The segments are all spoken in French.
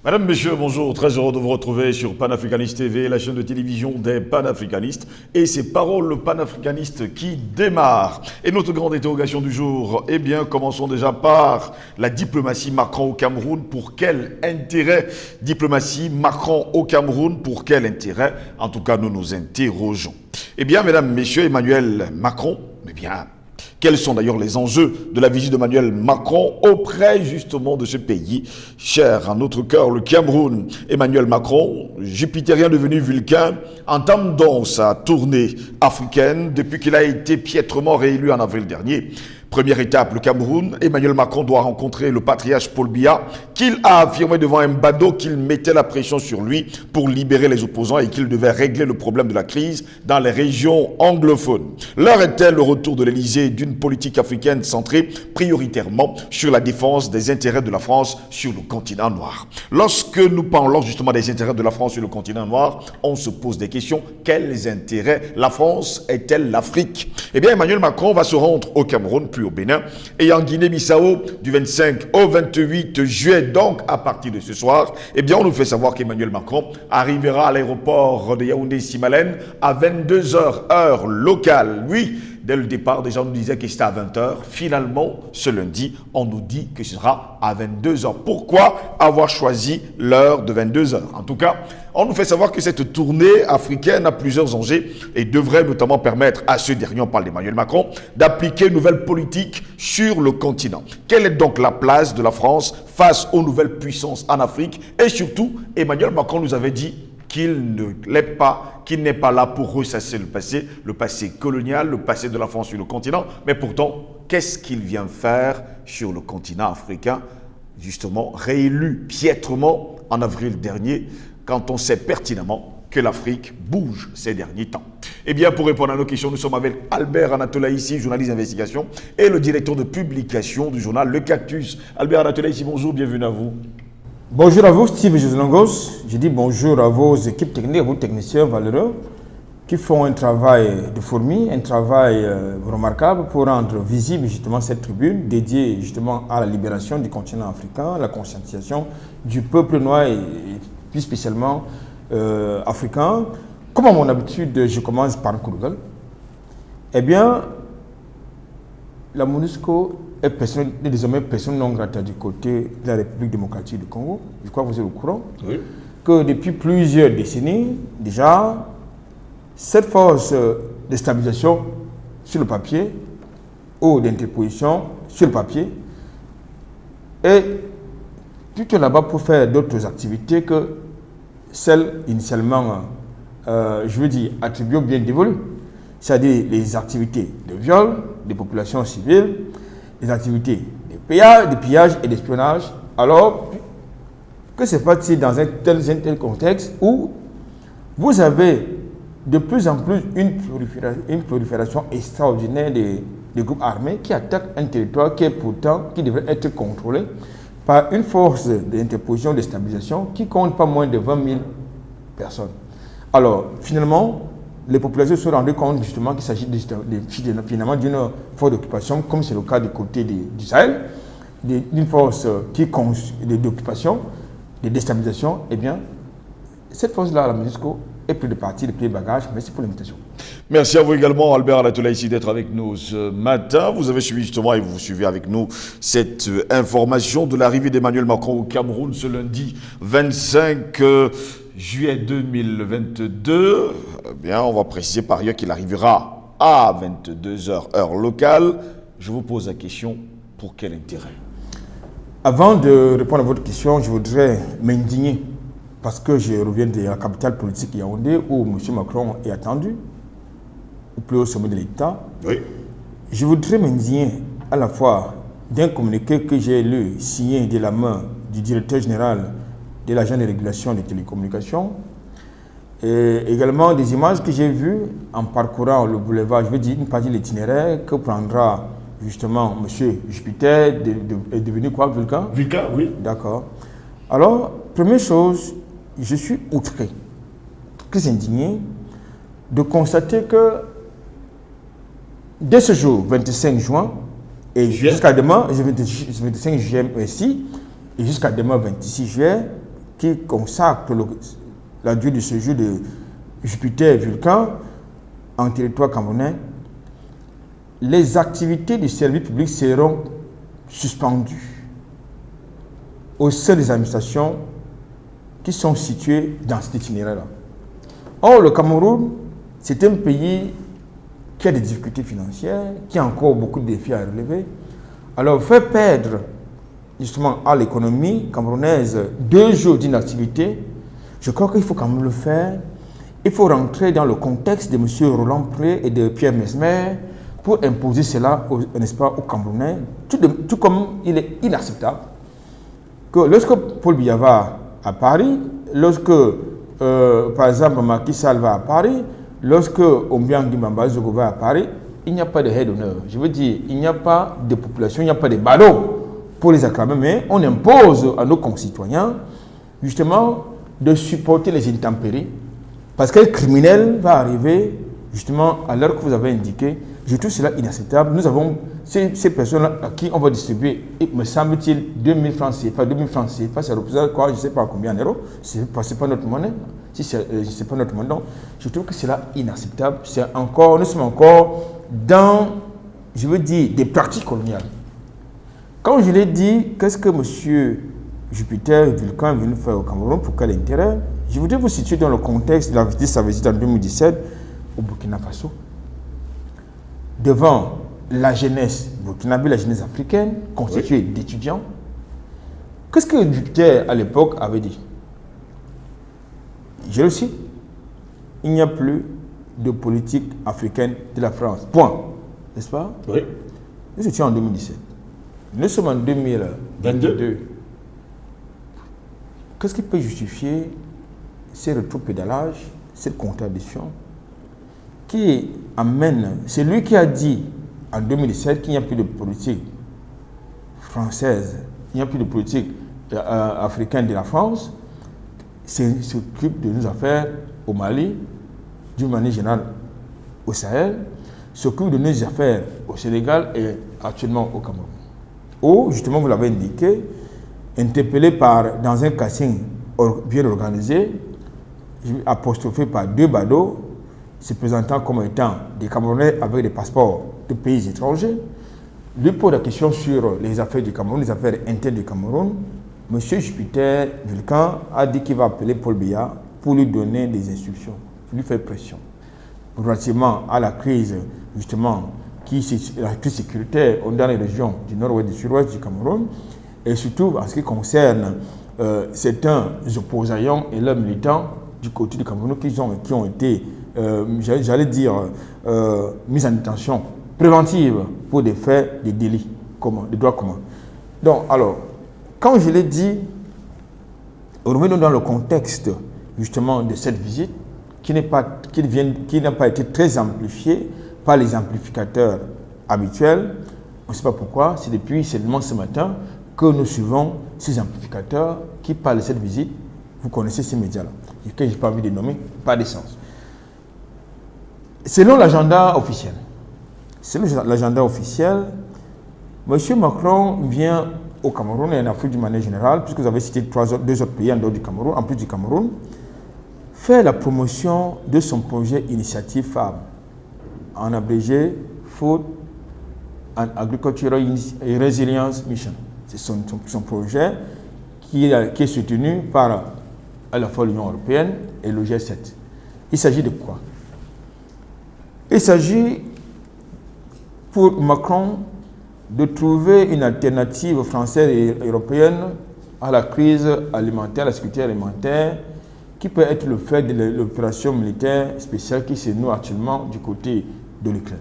Madame, Messieurs, bonjour, très heureux de vous retrouver sur Panafricaniste TV, la chaîne de télévision des panafricanistes. Et c'est Paroles panafricanistes qui démarre. Et notre grande interrogation du jour, eh bien, commençons déjà par la diplomatie Macron au Cameroun. Pour quel intérêt? Diplomatie Macron au Cameroun, pour quel intérêt? En tout cas, nous nous interrogeons. Eh bien, Mesdames, Messieurs, Emmanuel Macron, eh bien, quels sont d'ailleurs les enjeux de la visite d'Emmanuel Macron auprès justement de ce pays cher à notre cœur, le Cameroun? Emmanuel Macron, jupitérien devenu vulcain, entame donc sa tournée africaine depuis qu'il a été piètrement réélu en avril dernier. Première étape, le Cameroun. Emmanuel Macron doit rencontrer le patriarche Paul Biya, qu'il a affirmé devant un badaud qu'il mettait la pression sur lui pour libérer les opposants et qu'il devait régler le problème de la crise dans les régions anglophones. L'heure est-elle le retour de l'Élysée d'une politique africaine centrée prioritairement sur la défense des intérêts de la France sur le continent noir? Lorsque nous parlons justement des intérêts de la France sur le continent noir, on se pose des questions. Quels intérêts la France est-elle l'Afrique? Eh bien, Emmanuel Macron va se rendre au Cameroun, puis au Bénin et en Guinée-Bissau du 25 au 28 juillet. Donc, à partir de ce soir, eh bien, on nous fait savoir qu'Emmanuel Macron arrivera à l'aéroport de Yaoundé-Simalène à 22 h, heure locale. Oui, dès le départ, déjà, on nous disait que c'était à 20 h. Finalement, ce lundi, on nous dit que ce sera à 22 h. Pourquoi avoir choisi l'heure de 22 h? En tout cas, on nous fait savoir que cette tournée africaine a plusieurs enjeux et devrait notamment permettre à ce dernier, on parle d'Emmanuel Macron, d'appliquer une nouvelle politique sur le continent. Quelle est donc la place de la France face aux nouvelles puissances en Afrique? Et surtout, Emmanuel Macron nous avait dit qu'il n'est pas là pour ressasser le passé colonial, le passé de la France sur le continent. Mais pourtant, qu'est-ce qu'il vient faire sur le continent africain, justement réélu piètrement en avril dernier, quand on sait pertinemment que l'Afrique bouge ces derniers temps? Eh bien, pour répondre à nos questions, nous sommes avec Albert Anatolaïssi, journaliste d'investigation, et le directeur de publication du journal Le Cactus. Albert Anatolaïssi, bonjour, bienvenue à vous. Bonjour à vous, Steve Joslangos. Je dis bonjour à vos équipes techniques, à vos techniciens valeureux qui font un travail de fourmi, un travail remarquable pour rendre visible justement cette tribune dédiée justement à la libération du continent africain, la conscientisation du peuple noir et plus spécialement africain. Comme à mon habitude, je commence par Kourougal. Eh bien, la MONUSCO est désormais personne non grata du côté de la République démocratique du Congo. Je crois que vous êtes au courant. Oui. Que depuis plusieurs décennies, déjà, cette force de stabilisation sur le papier ou d'interposition sur le papier est plutôt là-bas pour faire d'autres activités que celles initialement, je veux dire, attribuées ou bien dévolues. C'est-à-dire les activités de viol des populations civiles, les activités de pillage et d'espionnage. Alors, que se passe-t-il dans un tel contexte où vous avez de plus en plus une prolifération extraordinaire des groupes armés qui attaquent un territoire qui devrait être contrôlé par une force d'interposition, de stabilisation qui compte pas moins de 20 000 personnes. Alors, finalement, les populations se sont rendues compte justement qu'il s'agit finalement d'une force d'occupation, comme c'est le cas du côté du Sahel, d'une force d'occupation, de déstabilisation. Eh bien, cette force-là, la MONUSCO, est prise de partie, de pied bagages. Merci pour l'invitation. Merci à vous également, Albert Anatolaïssi, d'être avec nous ce matin. Vous avez suivi justement et vous suivez avec nous cette information de l'arrivée d'Emmanuel Macron au Cameroun ce lundi 25 juillet 2022. Eh bien, on va préciser par ailleurs qu'il arrivera à 22 h, heure locale. Je vous pose la question, pour quel intérêt? Avant de répondre à votre question, je voudrais m'indigner parce que je reviens de la capitale politique Yaoundé où M. Macron est attendu, au plus haut sommet de l'État. Oui. Je voudrais m'indigner à la fois d'un communiqué que j'ai lu, signé de la main du directeur général de l'agence de régulation des télécommunications, et également des images que j'ai vues en parcourant le boulevard, je veux dire une partie de l'itinéraire que prendra justement M. Jupiter, est devenu quoi, Vulcain? Vulcain, oui. D'accord. Alors, première chose, je suis outré, très indigné de constater que dès ce jour, 25 juin, et jusqu'à demain, 25 juillet ici, et jusqu'à demain, 26 juillet, qui consacre la durée de séjour de Jupiter Vulcain en territoire camerounais, les activités du service public seront suspendues au sein des administrations qui sont situées dans cet itinéraire-là. Or, le Cameroun, c'est un pays qui a des difficultés financières, qui a encore beaucoup de défis à relever. Alors, faire perdre justement à l'économie camerounaise 2 jours d'inactivité, je crois qu'il faut quand même le faire. Il faut rentrer dans le contexte de M. Roland Pré et de Pierre Mesmer pour imposer cela, n'est-ce pas, aux Camerounais, tout comme il est inacceptable que lorsque Paul Biya va à Paris, lorsque, par exemple, Macky Sall va à Paris, lorsque Ombiang Guimamba Zogo va à Paris, il n'y a pas de head d'honneur. Je veux dire, il n'y a pas de population, il n'y a pas de ballots pour les acclamer, mais on impose à nos concitoyens, justement, de supporter les intempéries, parce qu'un criminel va arriver, justement, à l'heure que vous avez indiqué. Je trouve cela inacceptable. Nous avons ces personnes-là à qui on va distribuer, me semble-t-il, 2000 francs CFA. 2000 francs CFA, ça représente quoi? Je ne sais pas combien d'euros. Ce n'est pas notre monnaie. Si ce n'est pas notre monnaie, donc, je trouve que cela inacceptable. Nous sommes encore dans, je veux dire, des pratiques coloniales. Quand je l'ai dit, qu'est-ce que M. Jupiter Vulcain est venu faire au Cameroun, pour quel intérêt? Je voudrais vous situer dans le contexte de sa visite en 2017 au Burkina Faso, devant la jeunesse burkinabé, la jeunesse africaine, constituée d'étudiants. Qu'est-ce que Jupiter, à l'époque, avait dit? Je le cite, il n'y a plus de politique africaine de la France. Point. N'est-ce pas? Oui. Nous étions en 2017. Nous sommes en 2022. Qu'est-ce qui peut justifier ces rétropédalages, cette contradiction qui amène, c'est lui qui a dit en 2017 qu'il n'y a plus de politique française, il n'y a plus de politique africaine de la France, s'occupe de nos affaires au Mali, d'une manière générale au Sahel, s'occupe de nos affaires au Sénégal et actuellement au Cameroun. Ou, justement, vous l'avez indiqué, interpellé dans un casting bien organisé, apostrophé par 2 badauds, se présentant comme étant des Camerounais avec des passeports de pays étrangers, lui pose la question sur les affaires du Cameroun, les affaires internes du Cameroun. M. Jupiter Vulcain a dit qu'il va appeler Paul Biya pour lui donner des instructions, pour lui faire pression. Relativement à la crise, justement, la crise sécuritaire dans les régions du nord-ouest et du sud-ouest du Cameroun, et surtout en ce qui concerne certains opposants et leurs militants du côté du Cameroun qui ont été, j'allais dire, mis en détention préventive pour des faits, des délits communs, des droits communs. Donc, alors, quand je l'ai dit, revenons dans le contexte justement de cette visite qui n'a pas été très amplifiée par les amplificateurs habituels. On ne sait pas pourquoi, c'est depuis seulement ce matin que nous suivons ces amplificateurs qui parlent de cette visite. Vous connaissez ces médias-là, que je n'ai pas envie de nommer, pas d'essence. Selon l'agenda officiel, M. Macron vient au Cameroun et en Afrique d'une manière générale, puisque vous avez cité 2 autres pays en dehors du Cameroun, en plus du Cameroun, faire la promotion de son projet Initiative Femmes, en abrégé Food and Agricultural Resilience Mission. C'est son projet qui est soutenu par à la fois l'Union européenne et le G7. Il s'agit de quoi? Il s'agit pour Macron de trouver une alternative française et européenne à la crise alimentaire, à la sécurité alimentaire, qui peut être le fait de l'opération militaire spéciale qui se noue actuellement du côté de l'Ukraine.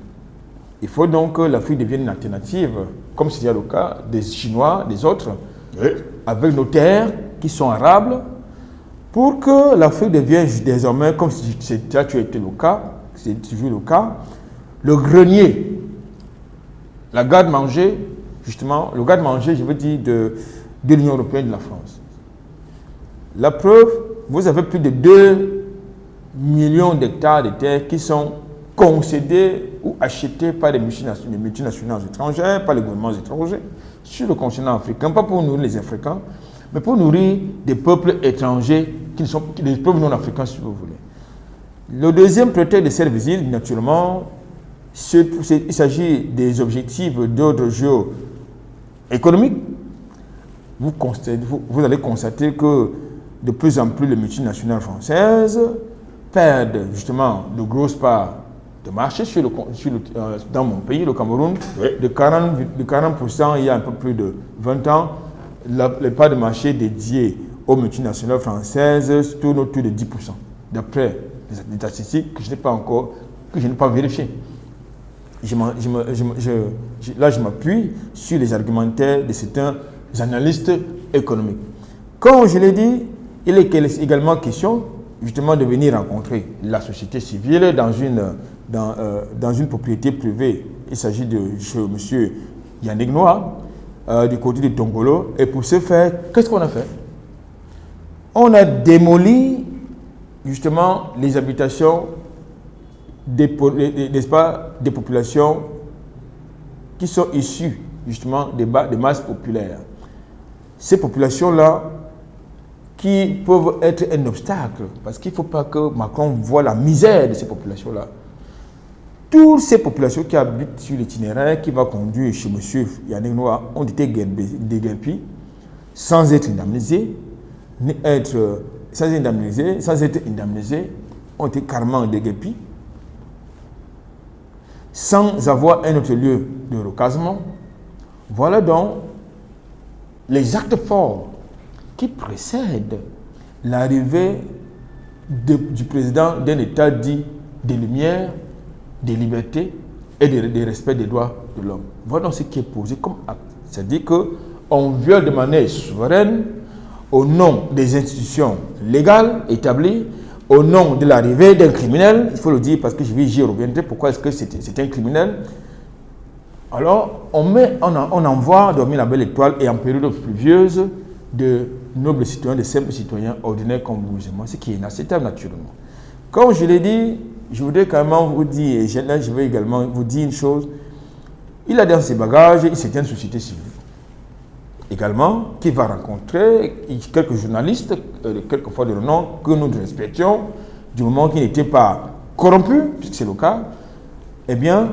Il faut donc que l'Afrique devienne une alternative, comme c'est le cas des Chinois, des autres, avec nos terres qui sont arables, pour que l'Afrique devienne désormais, comme ça a été le cas, c'est toujours le cas, le grenier, la garde-manger, justement, le garde-manger, je veux dire, de l'Union européenne et de la France. La preuve, vous avez plus de 2 millions d'hectares de terres qui sont concédés ou achetés par les multinationales étrangères, par les gouvernements étrangers, sur le continent africain, pas pour nous les Africains, mais pour nourrir des peuples étrangers qui sont des peuples non africains, si vous voulez. Le deuxième prétexte de cette visite, naturellement, il s'agit des objectifs d'ordre géoéconomique. Vous allez constater que de plus en plus les multinationales françaises perdent justement de grosses parts de marché dans mon pays, le Cameroun, Oui. de 40% il y a un peu plus de 20 ans. Les parts de marché dédiées aux multinationales françaises tournent autour de 10%, d'après les statistiques que je n'ai pas vérifiées. Là, je m'appuie sur les argumentaires de certains analystes économiques. Comme je l'ai dit, il est également question justement de venir rencontrer la société civile dans une propriété privée. Il s'agit de M. Yannick Noah, du côté de Tongolo. Et pour ce faire, qu'est-ce qu'on a fait? On a démoli justement les habitations des populations qui sont issues justement des masses populaires. Ces populations-là qui peuvent être un obstacle, parce qu'il ne faut pas que Macron voit la misère de ces populations-là. Toutes ces populations qui habitent sur l'itinéraire qui va conduire chez M. Yannick Noah ont été déguerpies sans être indemnisées, sans être indemnisées, ont été carrément déguerpies, sans avoir un autre lieu de recasement. Voilà donc les actes forts qui précèdent l'arrivée du président d'un État dit des Lumières, des libertés et des respect des droits de l'homme. Voilà donc ce qui est posé comme acte. C'est-à-dire qu'on viole de manière souveraine, au nom des institutions légales établies, au nom de l'arrivée d'un criminel, il faut le dire parce que j'y reviendrai, pourquoi est-ce que c'est un criminel. Alors, on envoie dormir la belle étoile et en période pluvieuse de nobles citoyens, de simples citoyens ordinaires comme vous et moi, ce qui est inacceptable naturellement. Comme je l'ai dit, je voudrais quand même vous dire, et là je vais également vous dire une chose, il a dans ses bagages une certaine société civile. Également, qui va rencontrer quelques journalistes, quelquefois de renom, que nous respections, du moment qu'ils n'étaient pas corrompus, puisque c'est le cas. Eh bien,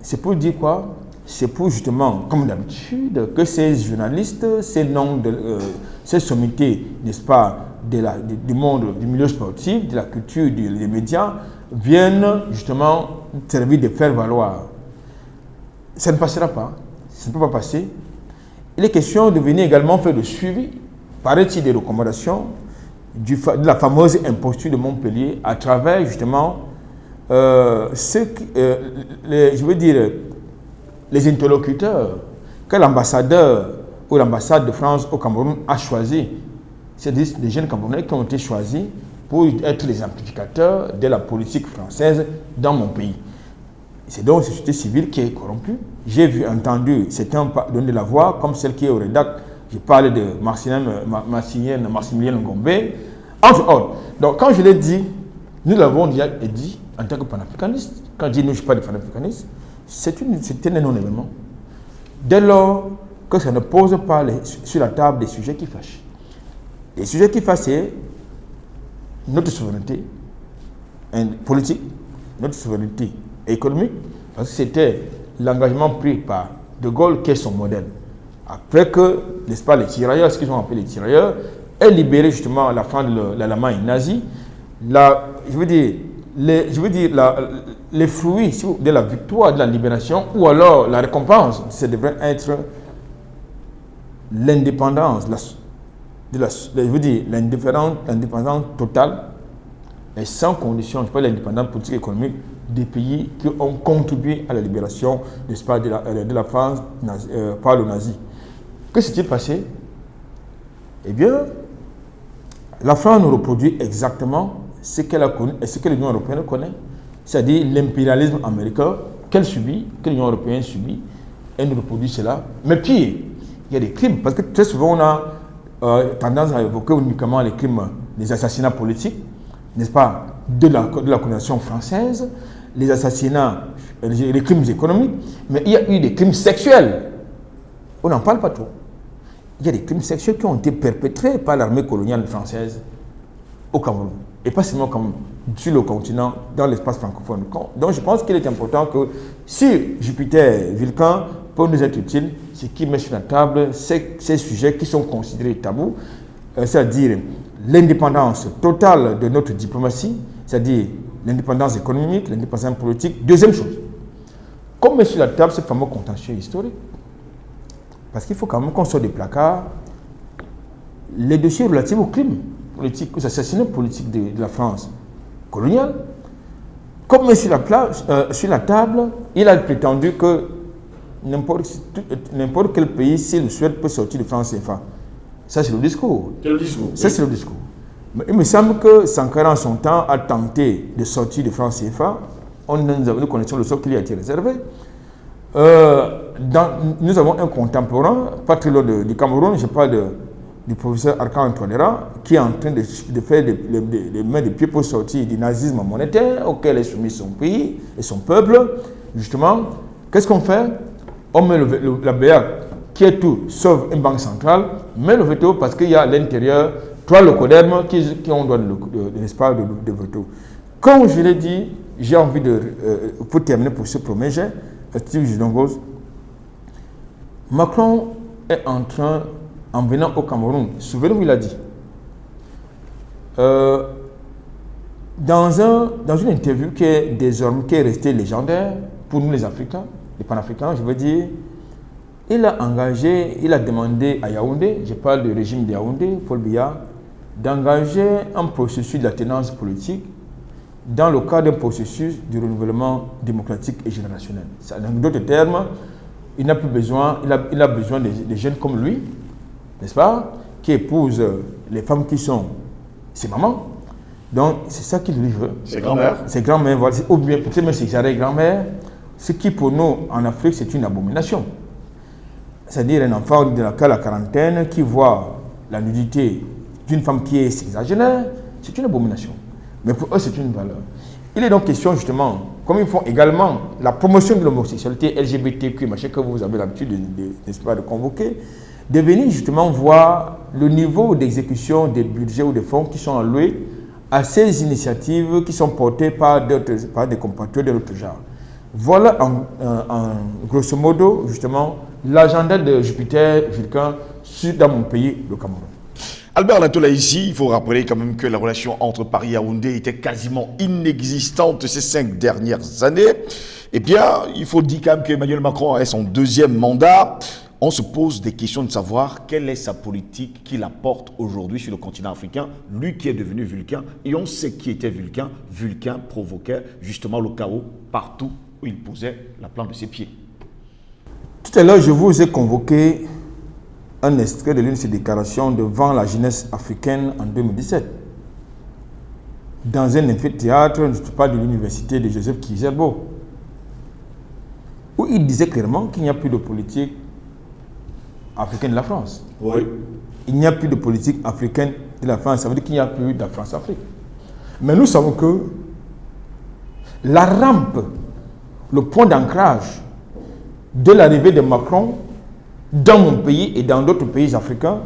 c'est pour dire quoi? C'est pour justement, comme d'habitude, que ces journalistes, ces sommités, n'est-ce pas, du monde, du milieu sportif, de la culture, des médias, viennent justement servir de faire valoir. Ça ne passera pas, ça ne peut pas passer. Il est question de venir également faire le suivi, paraît-il, des recommandations de la fameuse imposture de Montpellier à travers justement les interlocuteurs que l'ambassadeur ou l'ambassade de France au Cameroun a choisi. C'est des jeunes Camerounais qui ont été choisis pour être les amplificateurs de la politique française dans mon pays. C'est donc une société civile qui est corrompue. J'ai entendu certains donner la voix, comme celle qui est au rédac. Je parle de Maximilien Ngombe, entre autres. Donc, quand je l'ai dit, nous l'avons déjà dit en tant que panafricaniste. Quand je dis nous, je ne suis pas des panafricanistes, c'est un non-événement. Dès lors que ça ne pose pas sur la table des sujets qui fâchent. Les sujets qui fâchent, c'est notre souveraineté politique, notre souveraineté économique, parce que c'était l'engagement pris par De Gaulle qui est son modèle. Après que, n'est-ce pas, les tirailleurs, ce qu'ils ont appelé les tirailleurs, aient libéré justement la fin de l'Allemagne nazie, les fruits de la victoire, de la libération, ou alors la récompense, ça devrait être l'indépendance, l'indépendance totale, et sans condition, je parle de l'indépendance politique et économique des pays qui ont contribué à la libération, n'est-ce pas, de la France par le nazi. Que s'est-il passé? Eh bien, la France nous reproduit exactement ce qu'elle a connu et ce que l'Union européenne connaît, c'est-à-dire l'impérialisme américain qu'elle subit, que l'Union européenne subit, elle nous reproduit cela. Mais pire, il y a des crimes, parce que très souvent on a tendance à évoquer uniquement les crimes, les assassinats politiques, n'est-ce pas, de la colonisation française, les assassinats, les crimes économiques, mais il y a eu des crimes sexuels. On n'en parle pas trop. il y a des crimes sexuels qui ont été perpétrés par l'armée coloniale française au Cameroun. Et pas seulement au Cameroun, sur le continent, dans l'espace francophone. Donc je pense qu'il est important que si Jupiter Vulcain peut nous être utile, c'est qu'il met sur la table ces sujets qui sont considérés tabous, c'est-à-dire l'indépendance totale de notre diplomatie, c'est-à-dire l'indépendance économique, l'indépendance politique. Deuxième chose, comme met sur la table ce fameux contentieux historique, parce qu'il faut quand même qu'on sorte des placards les dossiers relatifs aux crimes politiques, aux assassinats politiques de la France coloniale. Comme met sur la table, il a prétendu que n'importe quel pays, s'il le souhaite, peut sortir de France CFA. Ça, c'est le discours. Quel discours? Ça, c'est le discours. Mais il me semble que Sankara, en son temps, a tenté de sortir de France CFA. Nous connaissons le sort qui lui a été réservé. Nous avons un contemporain, pas très loin du Cameroun, je parle du professeur Arkan Touadéra, qui est en train de faire des mains de pied pour sortir du nazisme monétaire auquel est soumis son pays et son peuple. Justement, qu'est-ce qu'on fait? On met la BA qui est tout, sauf une banque centrale, met le veto parce qu'il y a à l'intérieur trois locodermes qui ont droit de l'espace de veto. Comme je l'ai dit, j'ai envie pour terminer pour ce premier jet, Steve Jidongos, Macron est en train, en venant au Cameroun, souvenez-vous, il a dit, dans une interview qui est restée légendaire pour nous les Africains, les panafricains, je veux dire, il a demandé à Yaoundé, je parle du régime de Yaoundé, Paul Biya, d'engager un processus d'alternance politique dans le cadre d'un processus de renouvellement démocratique et générationnel. En d'autres termes, il a besoin de jeunes comme lui, n'est-ce pas, qui épousent les femmes qui sont ses mamans. Donc, c'est ça qu'il lui veut. Ses grands-mères. Ses grands-mères, voilà. Ou bien peut-être même ses arrière-grands-mères. Ce qui, pour nous, en Afrique, c'est une abomination. C'est-à-dire un enfant de la quarantaine qui voit la nudité d'une femme qui est sexagénaire, c'est une abomination. Mais pour eux, c'est une valeur. Il est donc question, justement, comme ils font également la promotion de l'homosexualité LGBTQ, machin que vous avez l'habitude de convoquer, de venir justement voir le niveau d'exécution des budgets ou des fonds qui sont alloués à ces initiatives qui sont portées par des compatriotes de notre genre. Voilà, en grosso modo, justement, l'agenda de Jupiter Vulcain dans mon pays, le Cameroun. Albert Latola, ici, il faut rappeler quand même que la relation entre Paris et Yaoundé était quasiment inexistante ces 5 dernières années. Eh bien, il faut dire quand même qu'Emmanuel Macron a son 2e mandat. On se pose des questions de savoir quelle est sa politique qu'il apporte aujourd'hui sur le continent africain, lui qui est devenu Vulcain. Et on sait qui était Vulcain. Vulcain provoquait justement le chaos partout où il posait la plante de ses pieds. Tout à l'heure, je vous ai convoqué un extrait de l'une de ses déclarations devant la jeunesse africaine en 2017. Dans un amphithéâtre, je parle de l'université de Joseph Kizerbo, où il disait clairement qu'il n'y a plus de politique africaine de la France. Oui. Il n'y a plus de politique africaine de la France, ça veut dire qu'il n'y a plus de la France-Afrique. Mais nous savons que la rampe, le point d'ancrage de l'arrivée de Macron dans mon pays et dans d'autres pays africains,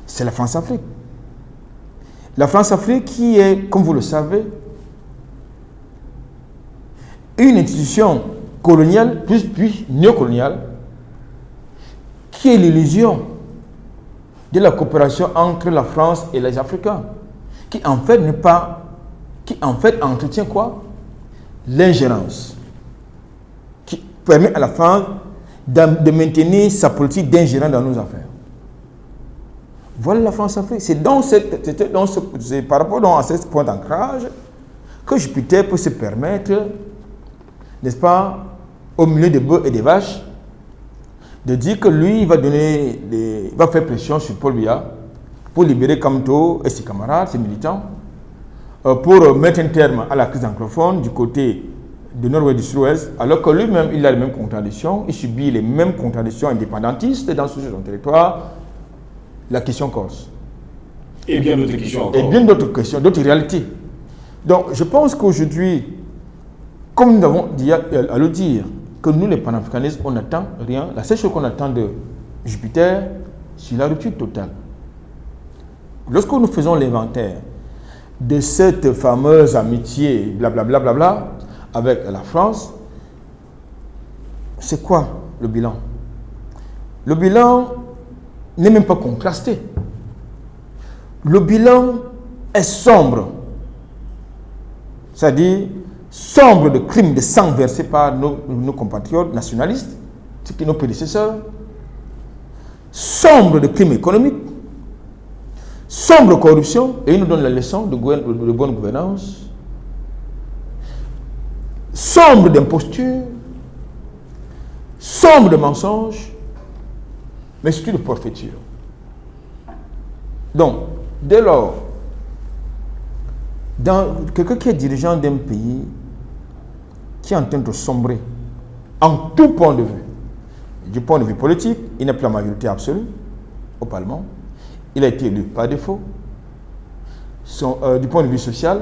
c'est la France-Afrique. La France-Afrique qui est, comme vous le savez, une institution coloniale, puis néocoloniale, qui est l'illusion de la coopération entre la France et les Africains, qui en fait entretient quoi? L'ingérence, qui permet à la France de maintenir sa politique d'ingérence dans nos affaires. Voilà la France-Afrique. C'est par rapport à ce point d'ancrage que Jupiter peut se permettre, n'est-ce pas, au milieu des bœufs et des vaches, de dire que lui, il va faire pression sur Paul Biya pour libérer Kamto et ses camarades, ses militants, pour mettre un terme à la crise anglophone du côté du nord-ouest du sud-ouest, alors que lui-même, il a les mêmes contradictions, il subit les mêmes contradictions indépendantistes dans son territoire, la question corse. Et bien d'autres questions encore. Et bien d'autres questions, d'autres réalités. Donc, je pense qu'aujourd'hui, comme nous avons dit à le dire, que nous, les panafricanistes, on n'attend rien. La seule chose qu'on attend de Jupiter, sur la rupture totale. Lorsque nous faisons l'inventaire de cette fameuse amitié, blablabla, bla, bla, bla, avec la France, c'est quoi le bilan? Le bilan n'est même pas contrasté. Le bilan est sombre. C'est-à-dire sombre de crimes de sang versés par nos compatriotes nationalistes, ce qui sont nos prédécesseurs, sombre de crimes économiques, sombre corruption, et ils nous donnent la leçon de bonne gouvernance, sombre d'imposture, sombre de mensonges, mais surtout de forfaiture. Donc, dès lors, quelqu'un qui est dirigeant d'un pays qui est en train de sombrer en tout point de vue, du point de vue politique, il n'a plus la majorité absolue au Parlement, il a été élu par défaut. Du point de vue social,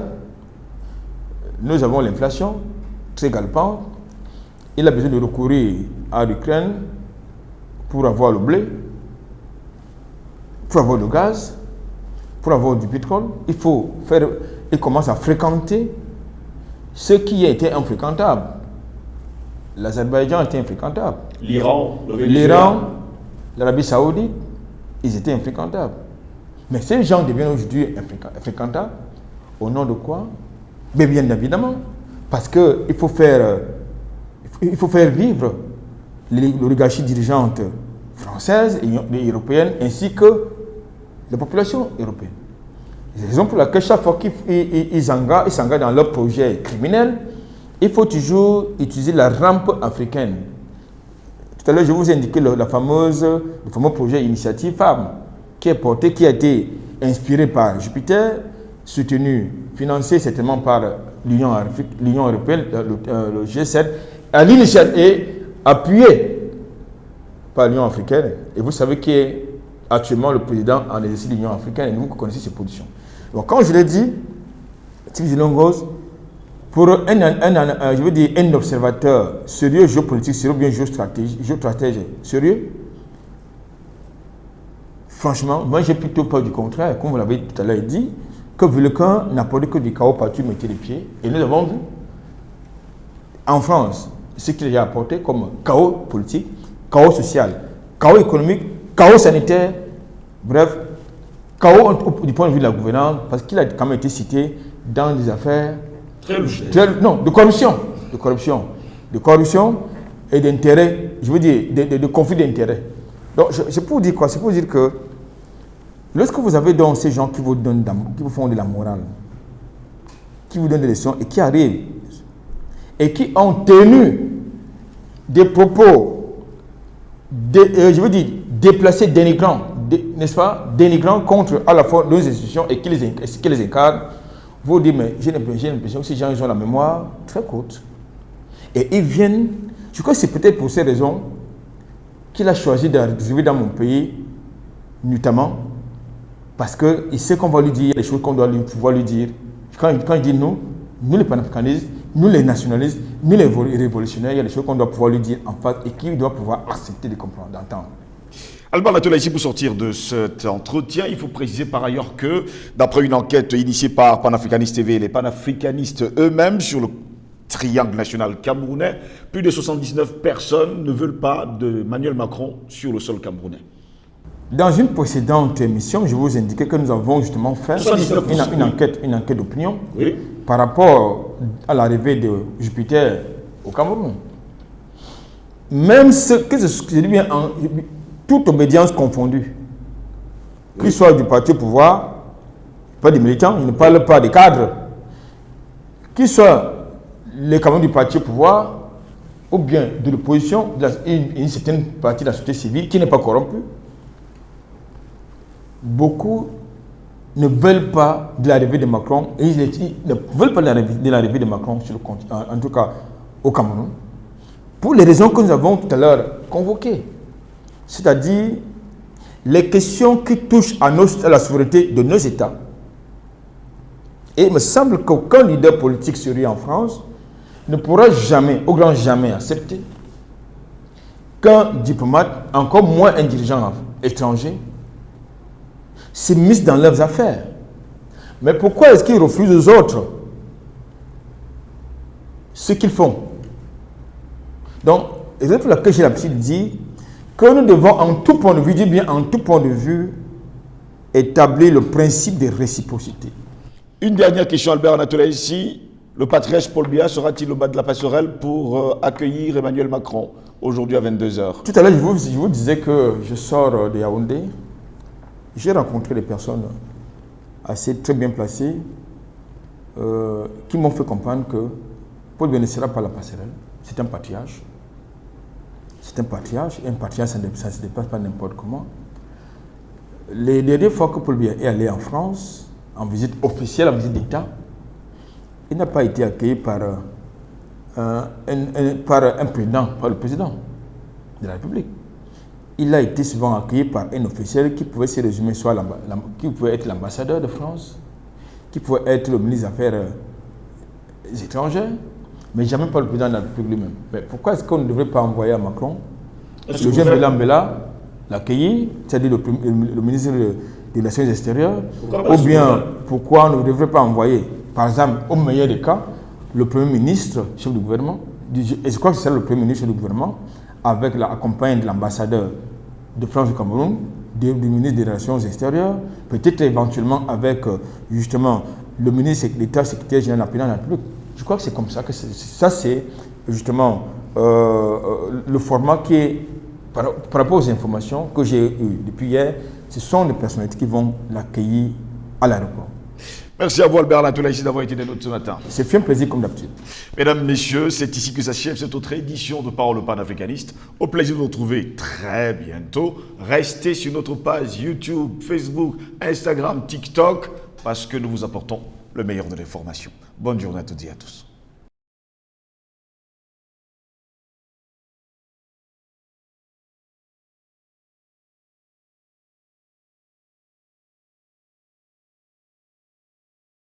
nous avons l'inflation très galopante, il a besoin de recourir à l'Ukraine pour avoir le blé, pour avoir le gaz, pour avoir du pétrole. Il commence à fréquenter ce qui était infréquentable. L'Azerbaïdjan était infréquentable. L'Iran, l'Arabie Saoudite, ils étaient infréquentables. Mais ces gens deviennent aujourd'hui infréquentables. Au nom de quoi? Mais bien évidemment, parce qu'il faut faire vivre l'oligarchie dirigeante française et européenne ainsi que la population européenne. C'est la raison pour laquelle chaque fois qu'ils s'engagent dans leur projet criminel, il faut toujours utiliser la rampe africaine. Tout à l'heure, je vous ai indiqué le fameux projet Initiative Femmes qui a été inspiré par Jupiter, soutenu, financé certainement par l'Union européenne, le G7, et appuyé par l'Union africaine. Et vous savez qui est actuellement le président en exercice de l'Union africaine, et vous connaissez ses positions. Donc, quand je l'ai dit, Tibi Longos, pour un observateur sérieux, géopolitique, sérieux, bien géostratège sérieux, franchement, moi j'ai plutôt peur du contraire, comme vous l'avez tout à l'heure dit, que Vulcain n'apporte que du chaos partout où mettait les pieds. Et nous avons vu en France ce qu'il a apporté comme chaos politique, chaos social, chaos économique, chaos sanitaire, bref, chaos du point de vue de la gouvernance, parce qu'il a quand même été cité dans des affaires de corruption et d'intérêt, je veux dire, de conflit d'intérêt. Donc, c'est pour dire quoi? C'est pour dire que lorsque vous avez donc ces gens qui vous font de la morale, qui vous donnent des leçons et qui arrivent et qui ont tenu des propos, je veux dire, déplacés, dénigrants, n'est-ce pas, dénigrants contre à la fois nos institutions et qui les incarnent, vous dites, mais j'ai l'impression que ces gens ils ont la mémoire très courte. Et ils viennent, je crois que c'est peut-être pour ces raisons qu'il a choisi d'arriver dans mon pays, notamment, parce qu'il sait qu'on va lui dire les choses qu'on doit pouvoir lui dire. Quand il dit nous les panafricanistes, nous les nationalistes, nous les révolutionnaires, il y a des choses qu'on doit pouvoir lui dire en face et qu'il doit pouvoir accepter de comprendre, d'entendre. Alban Latola, ici pour sortir de cet entretien, il faut préciser par ailleurs que, d'après une enquête initiée par Panafricaniste TV et les panafricanistes eux-mêmes sur le triangle national camerounais, plus de 79 personnes ne veulent pas de Emmanuel Macron sur le sol camerounais. Dans une précédente émission, je vous indiquais que nous avons justement fait une enquête d'opinion par rapport à l'arrivée de Jupiter au Cameroun. Même ce que je dis bien, toute obédience confondue, qu'il soit du parti au pouvoir, pas des militants, il ne parle pas des cadres, qu'il soit les Camerounais du parti au pouvoir, ou bien de l'opposition, une certaine partie de la société civile qui n'est pas corrompue. Beaucoup ne veulent pas de l'arrivée de Macron, et ils ne veulent pas de l'arrivée de Macron sur le continent, en tout cas au Cameroun, pour les raisons que nous avons tout à l'heure convoquées. C'est-à-dire les questions qui touchent à la souveraineté de nos États. Et il me semble qu'aucun leader politique sérieux en France ne pourra jamais, au grand jamais, accepter qu'un diplomate, encore moins un dirigeant étranger, s'immiscent dans leurs affaires. Mais pourquoi est-ce qu'ils refusent aux autres ce qu'ils font? Donc, c'est pour laquelle j'ai l'habitude de dire que nous devons en tout point de vue, dis bien en tout point de vue, établir le principe de réciprocité. Une dernière question, Albert Anatole, ici. Le patriarche Paul Biya sera-t-il au bas de la passerelle pour accueillir Emmanuel Macron aujourd'hui à 22h? Tout à l'heure, je vous disais que je sors de Yaoundé. J'ai rencontré des personnes assez très bien placées qui m'ont fait comprendre que Paul Biya ne sera pas la passerelle. C'est un patriarche. C'est un patriarche. Et un patriarche, ça ne se dépasse pas n'importe comment. Les dernières fois que Paul Biya est allé en France, en visite officielle, en visite d'État, il n'a pas été accueilli par un président, par le président de la République. Il a été souvent accueilli par un officiel qui pouvait se résumer soit qui pouvait être l'ambassadeur de France, qui pouvait être le ministre des Affaires étrangères, mais jamais pas le président de la République lui-même. Mais pourquoi est-ce qu'on ne devrait pas envoyer à Macron le jeune Belambela l'accueillir, c'est-à-dire le ministre des Nations extérieures, ou bien pourquoi on ne devrait pas envoyer, par exemple, au meilleur des cas, le Premier ministre, chef du gouvernement, et je crois que c'est le Premier ministre du gouvernement, avec l'accompagnement de l'ambassadeur de France du Cameroun, du ministre des Relations extérieures, peut-être éventuellement avec justement le ministre d'État, secrétaire général de la République. Je crois que c'est comme ça, que ça c'est justement le format qui est, par rapport aux informations que j'ai eues depuis hier, ce sont les personnalités qui vont l'accueillir à l'aéroport. Merci à vous, Albert Anatole, d'avoir été des nôtres ce matin. C'est fait un plaisir comme d'habitude. Mesdames, Messieurs, c'est ici que s'achève cette autre édition de Parole panafricaniste. Au plaisir de vous retrouver très bientôt. Restez sur notre page YouTube, Facebook, Instagram, TikTok, parce que nous vous apportons le meilleur de l'information. Bonne journée à toutes et à tous.